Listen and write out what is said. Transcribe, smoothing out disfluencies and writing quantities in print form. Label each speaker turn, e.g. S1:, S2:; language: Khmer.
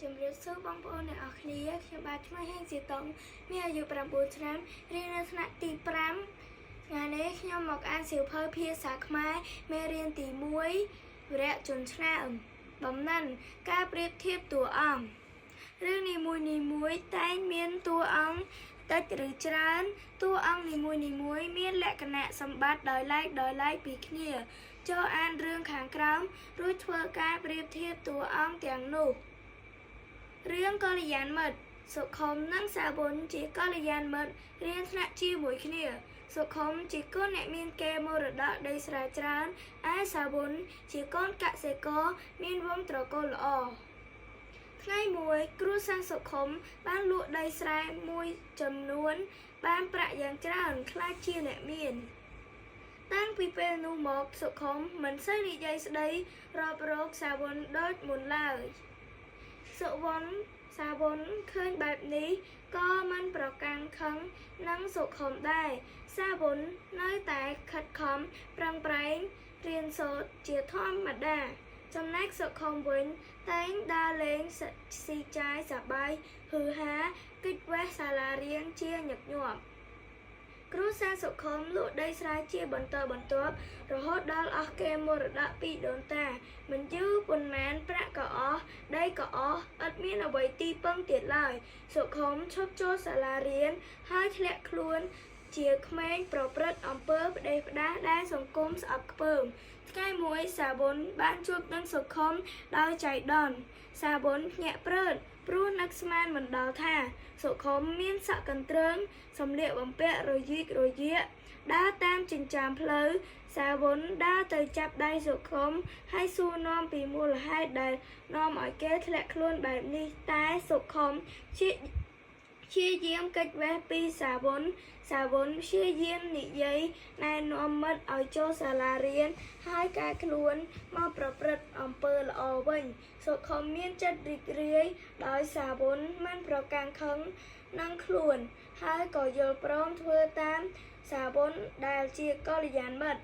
S1: ជំរាបសួរបងប្អូនអ្នកនរគ្នាខ្ញុំបាទឈ្មោះហេងជាតុងមានអាយុ9ឆ្នាំរៀននៅថ្នាក់ទី5ថ្ងៃនេះខ្ញុំមកអានសៀវភៅភាសាខ្មែរមេរៀនទី1វរៈជនឆ្នាំបំណិនការប្រៀបធៀបតួអង្គរឿងនីមួយៗតែងមានតួអង្គតិចឬច្រើនតួអង្គនីមួយៗមានលក្ខណៈសម្បត្តិដោយឡែកពីគ្នាចូលអានរឿងខាងក្រោមរួចធ្វើការប្រៀបធៀបតួអង្គទាំងនោះរឿងកល្យានមិត្តសុខុមនិងសាវុនជាកល្យានមិត្តរៀនថ្នាក់ជាមួយគ្នាសុខុមជាកូនអ្នកមានកេរមរតកដីស្រែច្រើនឯសាវុនជាកូនកសិករមានវង្សត្រកូលល្អថ្ងៃមួយគ្រួសារសុខុមបានលក់ដីស្រែមួយចំនួនបានប្រាក់យ៉ាងច្រើនខ្លាចជាអ្នកមានតាំងពីពេលនោះមកសុខុមមិនសូវនិយាយស្ដីរាប់រកសាវុនដូចមុនឡើយសាវុនឃើញបែបនេះក៏មិនប្រកាន់ខឹងនឹងសុខុមដែរសាវុននៅតែខិតខំប្រឹងប្រែងរៀនសូត្រជាធម្មតាចំណែកសុខុមវិញតែងដើរលេងស៊ីចាយសប្បាយហ៊ឺហាគេចវេះសាលារៀនជាញឹកញាប់គ្រួសារសុខុមលក់ដីស្រែជាបន្តបន្ទាប់រហូតដល់អស់កេរមរតកពីដូនតាមិនយូរប៉ុន្មានប្រាក់ក៏អស់ដីក៏អស់ឥតមានអ្វីទីពឹងទៀតឡើយសុខុមឈប់ចូលសាលារៀនហើយធ្លាក់ខ្លួនជាក្មេងប្រព្រឹត្តអំពើផ្ដេសផ្ដាសដែលសង្គមស្អប់ខ្ពើមថ្ងៃមួយសាវុនបានជួបនឹងសុខុមដោយចៃដន្យសាវុនភ្ញាក់ព្រឺតព្រោះនឹកស្មានមិនដល់ថាសុខុមមានសក់កន្ទ្រើងសម្លៀកបំពាក់រយាកដើរតាមចិញ្ចើមផ្លូវសាវុនដើរទៅចាប់ដៃសុខុមហើយសួរនាំពីមូលហេតុដែលនាំឲ្យគេធ្លាក់ខ្លួនបែបនេះតែសុខុមព្យាយាមគេចវេះពីសាវុនព្យាយាមនិយាយណែនាំមិត្តឲ្យចូលសាលារៀនហើយកែខ្លួនមកប្រព្រឹត្តអំពើល្អវិញសុខុមមានចិត្តរីករាយដោយសាវុនមិនប្រកាន់ខឹងនឹងខ្លួនហើយក៏យល់ព្រមធ្វើតាមសាវុនដែលជាកល្យានមិត្ត